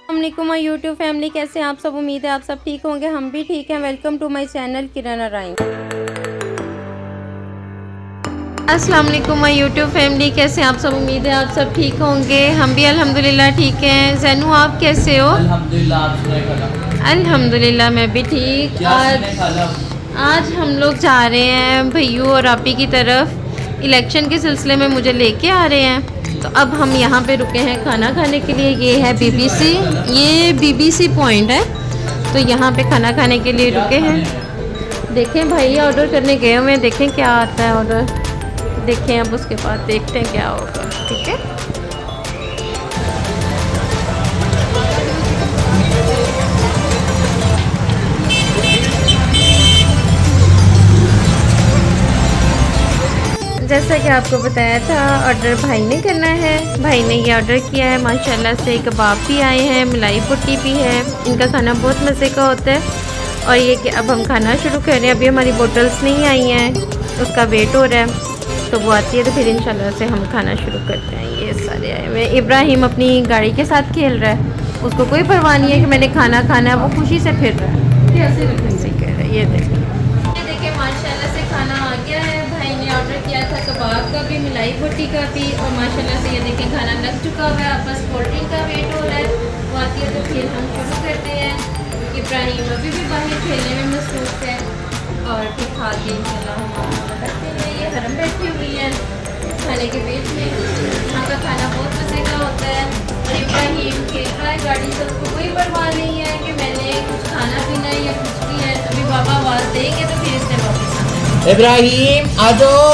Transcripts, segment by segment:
अस्सलामुअलैकुम my YouTube family, कैसे हैं आप सब। उम्मीद है आप सब ठीक होंगे, हम भी ठीक हैं। वेलकम टू माय चैनल किरण राइन। अस्सलाम वालेकुम माय यूट्यूब फैमिली, कैसे हैं आप सब। उम्मीद है आप सब ठीक होंगे, हम भी अल्हम्दुलिल्लाह ठीक हैं। जैनू आप कैसे हो। अल्हम्दुलिल्लाह, आप सुनाए खाला। अल्हम्दुलिल्लाह मैं भी ठीक। आज हम लोग जा रहे हैं भैयू और आपी की तरफ। इलेक्शन के सिलसिले में मुझे लेके आ रहे हैं, तो अब हम यहाँ पे रुके हैं खाना खाने के लिए। ये है बीबीसी, ये बीबीसी पॉइंट है, तो यहाँ पे खाना खाने के लिए रुके हैं। देखें भाई ऑर्डर करने गए हुए हैं, देखें क्या आता है ऑर्डर। देखें अब उसके बाद देखते हैं क्या होगा। ठीक है, जैसा कि आपको बताया था ऑर्डर भाई ने करना है। भाई ने ये ऑर्डर किया है। माशाल्लाह से कबाब भी आए हैं, मलाई पुट्टी भी है। इनका खाना बहुत मज़े का होता है। और ये कि अब हम खाना शुरू कर रहे हैं। अभी हमारी बोटल्स नहीं आई हैं, उसका वेट हो रहा है, तो वो आती है तो फिर इंशाल्लाह से हम खाना शुरू करते हैं। ये सारे आए हुए। इब्राहिम अपनी गाड़ी के साथ खेल रहा है, उसको कोई परवाह नहीं है कि मैंने खाना खाना है, वो खुशी से फिर रहा है। ऐसे कह रहा है। ये देखिए माशाल्लाह से खाना आ गया है। भाई ने ऑर्डर किया था कबाब का भी, मलाई पुट्टी का भी, और माशाल्लाह से ये देखें खाना लग चुका हुआ है। अब बस कोल्ड ड्रिंक का वेट हो रहा है, वो आती है तो फिर हम शुरू करते हैं। इब्राहिम अभी भी बाहर खेलने में मसरूफ़ है, और फिर खा के इंशाल्लाह हम करते हैं। ये हरम बैठी हुई है खाने के बीच में। यहाँ का खाना बहुत मज़े का होता है। और इब्राहिम खेल रहा है गाड़ी से, उसको कोई परवाह नहीं है कि मैंने कुछ खाना पीना है या कुछ भी है। अभी बाबा आवाज़ देंगे तो फिर इसने वापस आना है। इब्राहिम आ जाओ।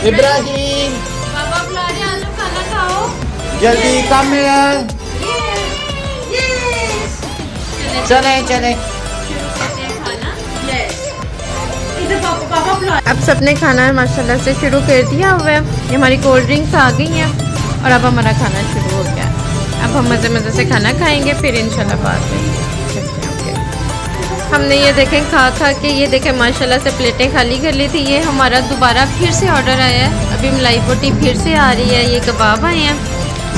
इब्राहिम बाबा बुला रहे हैं, आ जाओ खाना खाओ जल्दी, कम है। चले चले। अब सबने खाना माशाल्लाह से शुरू कर दिया हुआ है। ये हमारी कोल्ड ड्रिंक्स आ गई हैं और अब हमारा खाना शुरू हो गया। अब हम मज़े मज़े से खाना खाएंगे, फिर इंशाल्लाह बाद में हमने ये देखें खा खा के, ये देखें माशाल्लाह से प्लेटें खाली कर ली थी। ये हमारा दोबारा फिर से ऑर्डर आया है। अभी मलाई पुट्टी फिर से आ रही है। ये कबाब आए हैं,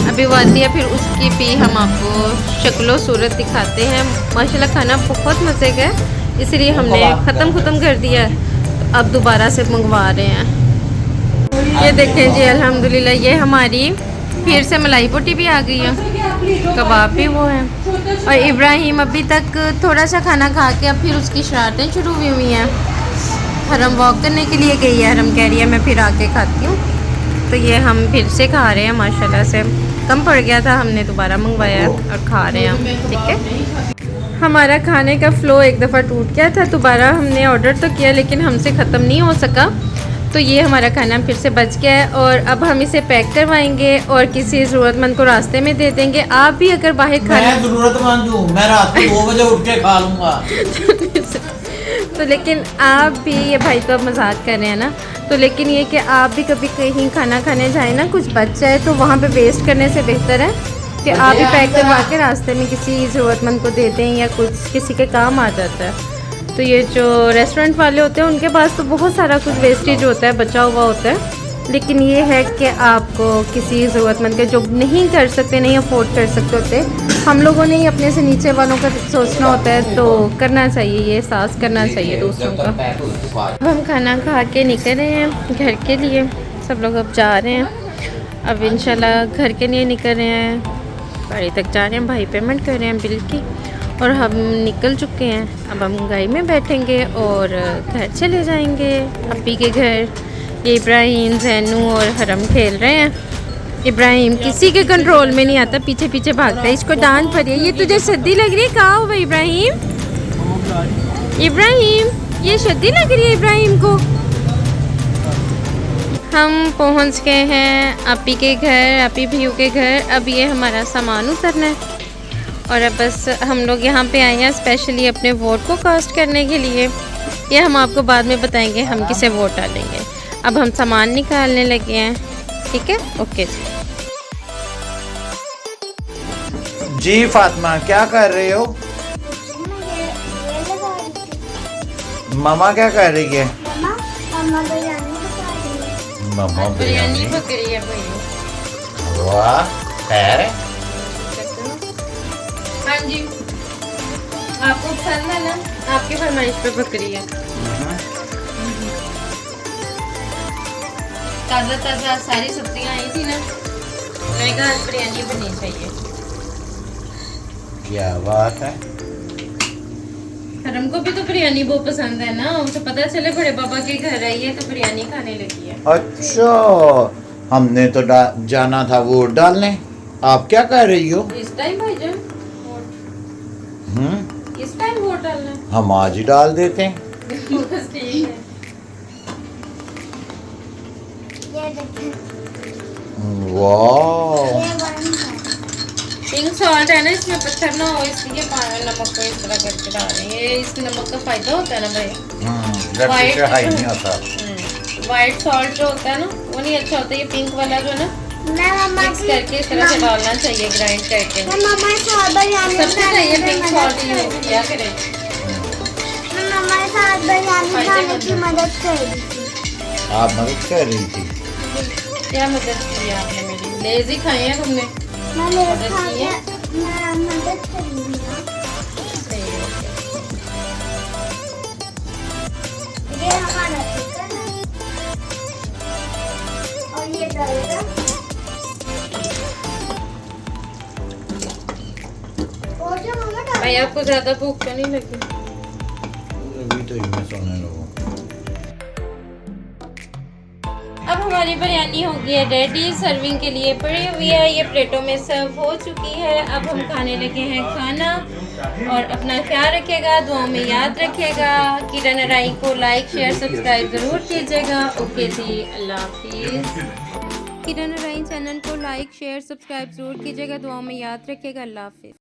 अभी वो आती है, फिर उसकी भी हम आपको शक्लो सूरत दिखाते हैं। माशाल्लाह खाना बहुत मज़े का है, इसलिए हमने ख़त्म कर दिया, तो अब दोबारा से मंगवा रहे हैं। ये देखें जी अल्हम्दुलिल्लाह, ये हमारी फिर से मलाई पुट्टी भी आ गई है, कबाब भी वो है। और इब्राहिम अभी तक थोड़ा सा खाना खा के अब फिर उसकी शरारतें शुरू हुई हैं। हरम वॉक करने के लिए गई है, हरम कह रही है मैं फिर आके खाती हूँ। तो ये हम फिर से खा रहे हैं। माशाल्लाह से कम पड़ गया था, हमने दोबारा मंगवाया और खा रहे हैं। ठीक है, हमारा खाने का फ़्लो एक दफ़ा टूट गया था, दोबारा हमने ऑर्डर तो किया लेकिन हमसे ख़त्म नहीं हो सका। तो ये हमारा खाना फिर से बच गया है, और अब हम इसे पैक करवाएंगे और किसी ज़रूरतमंद को रास्ते में दे देंगे। आप भी अगर बाहर खाना, मैं ज़रूरतमंद हूँ, मैं रात को 2 बजे उठ के खा लूँगा। तो लेकिन आप भी, ये भाई तो अब मजाक कर रहे हैं ना, तो लेकिन ये कि आप भी कभी कहीं खाना खाने जाए ना, कुछ बच जाए तो वहाँ पे वेस्ट करने से बेहतर है कि आप भी पैक करवा के रास्ते में किसी ज़रूरतमंद को दे दें, या कुछ किसी के काम आ जाता है। तो ये जो रेस्टोरेंट वाले होते हैं उनके पास तो बहुत सारा कुछ वेस्टेज होता है, बचा हुआ होता है। लेकिन ये है कि आपको किसी ज़रूरतमंद के, जो नहीं कर सकते, नहीं अफोर्ड कर सकते होते, हम लोगों ने ही अपने से नीचे वालों का सोचना होता है, तो करना चाहिए, ये एहसास करना चाहिए दूसरों का। अब हम खाना खा के निकल रहे हैं घर के लिए। सब लोग अब जा रहे हैं, अब इंशाल्लाह घर के लिए निकल रहे हैं। गाड़ी तक जा रहे हैं, भाई पेमेंट कर रहे हैं बिल की, और हम निकल चुके हैं। अब हम गाड़ी में बैठेंगे और घर चले जाएंगे, अब्बी के घर। ये इब्राहिम, जैनू और हरम खेल रहे हैं। इब्राहिम किसी के कंट्रोल में नहीं आता, पीछे पीछे भागता है। इसको डांट पड़ी है, ये तुझे सर्दी लग रही है, कहाँ हुआ इब्राहिम। इब्राहिम ये सर्दी लग रही है इब्राहिम को। हम पहुंच गए हैं आपी के घर, आपी भैयू के घर। अब ये हमारा सामान उतरना है, और अब बस हम लोग यहाँ पे आए हैं स्पेशली अपने वोट को कास्ट करने के लिए। ये हम आपको बाद में बताएंगे हम किसे वोट डालेंगे। अब हम सामान निकालने लगे हैं। ठीक है, ओके जी फातिमा, क्या कर रहे हो? मामा क्या कर रही है? मामा बिरयानी पक रही है भैया। वाह, खैर है। जी, आपको पसंद है ना? आपकी फरमाइश पे बकरी है। ताज़ा ताज़ा सारी सब्जियां आई थी ना, मैंने कहा आज बिरयानी बननी चाहिए। क्या बात है। धर्म को भी तो बिरयानी बहुत पसंद है ना, उसे पता चले बड़े पापा के घर आई है तो बिरयानी खाने लगी है। अच्छा, हमने तो जाना था वोट डालने, आप क्या कर रही हो? इस टाइम भाईजान इस टाइम वोट डालना है? हम आज ही डाल देते हैं। बस ठीक है। वाह, पिंक सॉल्ट है ना, इसमें पत्थर ना हो इसलिए नमक को इस तरह करके डाल रहे हैं। ये इस नमक का फायदा होता है ना भाई। ब्लड प्रेशर हाई नहीं होता। व्हाइट सॉल्ट जो होता है ना वो नहीं अच्छा होता, ये पिंक वाला जो है ना मिक्स करके इस तरह से डालना चाहिए, ग्राइंड करके। सबसे चाहिए पिंक सॉल्ट यूज किया करें। आप मदद कर रही थी। क्या मदद की है आपने मेरी? लेजी खाए हैं तुमने? मदद की है? सही है। भाई आपको ज्यादा भूख तो नहीं लगी? अभी तो इनमें सोने लगो। अब हमारी बिरयानी हो गई है रेडी, सर्विंग के लिए पड़ी हुई है। ये प्लेटों में सर्व हो चुकी है। अब हम खाने लगे हैं खाना। और अपना ख्याल रखिएगा, दुआओं में याद रखिएगा। किरण राई को लाइक शेयर सब्सक्राइब ज़रूर कीजिएगा। ओके जी, अल्लाह हाफिज़। किरण राई चैनल को लाइक शेयर सब्सक्राइब ज़रूर कीजिएगा, दुआओं में याद रखिएगा। अल्लाह हाफिज़।